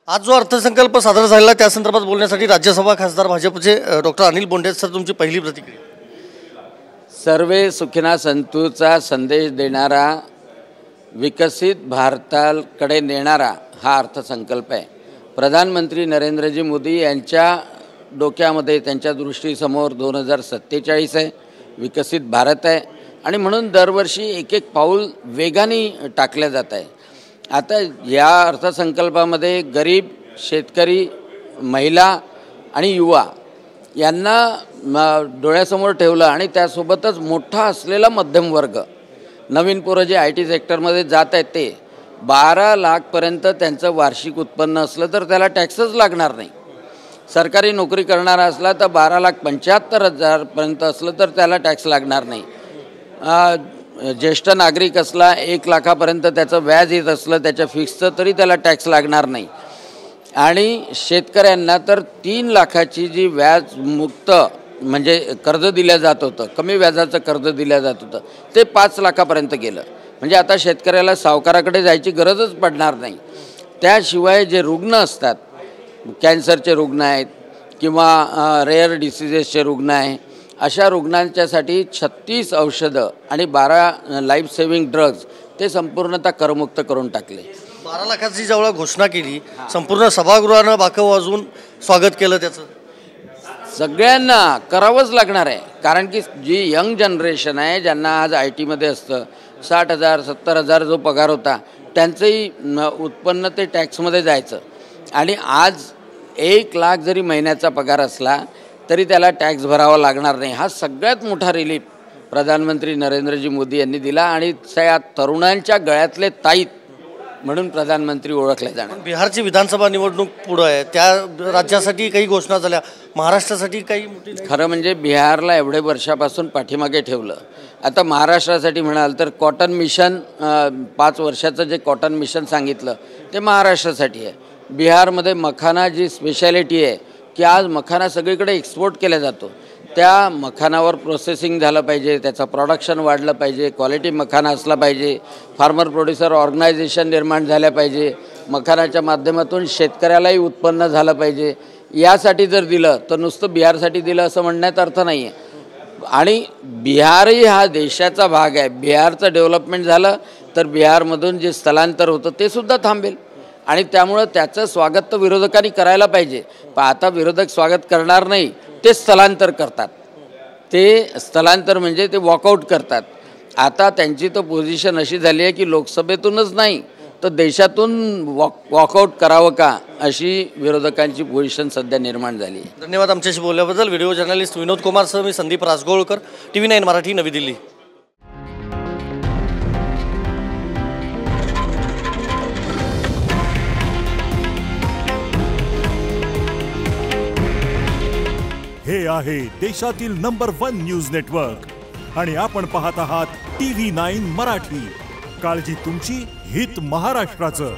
आज जो अर्थसंकल्प सादर झालेला त्या संदर्भात बोलण्यासाठी राज्यसभा खासदार भाजपचे डॉक्टर अनिल बोंडे सर, तुमची पहिली प्रतिक्रिया. सर्वे सुखिना संतूचा संदेश देणारा, विकसित भारताकडे नेणारा हा अर्थसंकल्प आहे. प्रधानमंत्री नरेंद्रजी मोदी यांच्या डोक्यामध्ये, त्यांच्या दृष्टीसमोर 2047 आहे, विकसित भारत आहे आणि म्हणून दरवर्षी एक एक पाऊल वेगाने टाकले जात आहे. आता या अर्थसंकल्पामध्ये गरीब, शेतकरी, महिला आणि युवा यांना डोळ्यासमोर ठेवलं आणि त्यासोबतच मोठा असलेला मध्यम वर्ग, नवीन पोरं जे IT सेक्टरमध्ये जात आहेत ते 12 लाखपर्यंत त्यांचं वार्षिक उत्पन्न असलं तर त्याला टॅक्सच लागणार नाही. सरकारी नोकरी करणारा असला तर 12,75,000पर्यंत असलं तर त्याला टॅक्स लागणार नाही. ज्येष्ठ नागरिक असला 1 लाखापर्यंत त्याचं व्याज येत असलं त्याच्या फिक्सचं तरी त्याला टॅक्स लागणार नाही. आणि शेतकऱ्यांना तर 3 लाखाची जी व्याजमुक्त म्हणजे कर्ज दिलं जात होतं, कमी व्याजाचं कर्ज दिलं जात होतं, ते 5 लाखापर्यंत गेलं. म्हणजे आता शेतकऱ्याला सावकाराकडे जायची गरजच पडणार नाही. त्याशिवाय जे रुग्ण असतात, कॅन्सरचे रुग्ण आहेत किंवा रेअर डिसिजेसचे रुग्ण आहे, अशा रुग्णांच्यासाठी 36 औषधं आणि 12 लाईफ सेव्हिंग ड्रग्ज ते संपूर्णतः करमुक्त करून टाकले. 12 लाखाची जेव्हा घोषणा केली, संपूर्ण सभागृहानं बाकं वाजवून स्वागत केलं. त्याचं सगळ्यांना करावंच लागणार आहे, कारण की जी यंग जनरेशन आहे, ज्यांना आज IT मध्ये असतं, 60,000 70,000 जो पगार होता त्यांचंही उत्पन्न ते टॅक्समध्ये जायचं. आणि आज 1 लाख जरी महिन्याचा पगार असला तरी त्याला टॅक्स भरावा लागणार नाही. हा सगळ्यात मोठा रिलीफ प्रधानमंत्री नरेंद्रजी मोदी यांनी दिला आणि त्या तरुणांच्या गळ्यातले ताईत म्हणून प्रधानमंत्री ओळखले जाणार. बिहारची विधानसभा निवडणूक पुढं आहे, त्या राज्यासाठी काही घोषणा झाल्या, महाराष्ट्रासाठी काही मोठी. खरं म्हणजे बिहारला एवढे वर्षापासून पाठीमागे ठेवलं. आता महाराष्ट्रासाठी म्हणाल तर कॉटन मिशन, 5 वर्षाचं जे कॉटन मिशन सांगितलं ते महाराष्ट्रासाठी आहे. बिहारमध्ये मखाना जी स्पेशालिटी आहे की आज मखाना सगळीकडे एक्सपोर्ट केला जातो, त्या मखानावर प्रोसेसिंग झालं पाहिजे, त्याचं प्रोडक्शन वाढलं पाहिजे, क्वालिटी मखाना असला पाहिजे, फार्मर प्रोड्युसर ऑर्गनायझेशन निर्माण झाल्या पाहिजे, मखानाच्या माध्यमातून शेतकऱ्यालाही उत्पन्न झालं पाहिजे. यासाठी जर दिलं तर नुसतं बिहारसाठी दिलं असं म्हणण्यात अर्थ नाही आहे. आणि बिहारही हा देशाचा भाग आहे. बिहारचं डेव्हलपमेंट झालं तर बिहारमधून जे स्थलांतर होतं ते सुद्धा थांबेल आणि त्यामुळं त्याचं स्वागत तर विरोधकांनी करायला पाहिजे. पण आता विरोधक स्वागत करणार नाही, ते स्थलांतर करतात. ते स्थलांतर म्हणजे ते वॉकआउट करतात. आता त्यांची तर पोझिशन अशी झाली आहे की लोकसभेतूनच नाही तर देशातून वॉकआउट करावं का, अशी विरोधकांची पोझिशन सध्या निर्माण झाली आहे. धन्यवाद आमच्याशी बोलल्याबद्दल. व्हिडिओ जर्नलिस्ट विनोद कुमार सह मी संदीप राजगोळकर, TV9 मराठी, नवी दिल्ली. हे आहे देशातील नंबर 1 न्यूज नेटवर्क आणि आपण पाहत आहात TV9 मराठी. काळजी तुमची, हित महाराष्ट्राचं.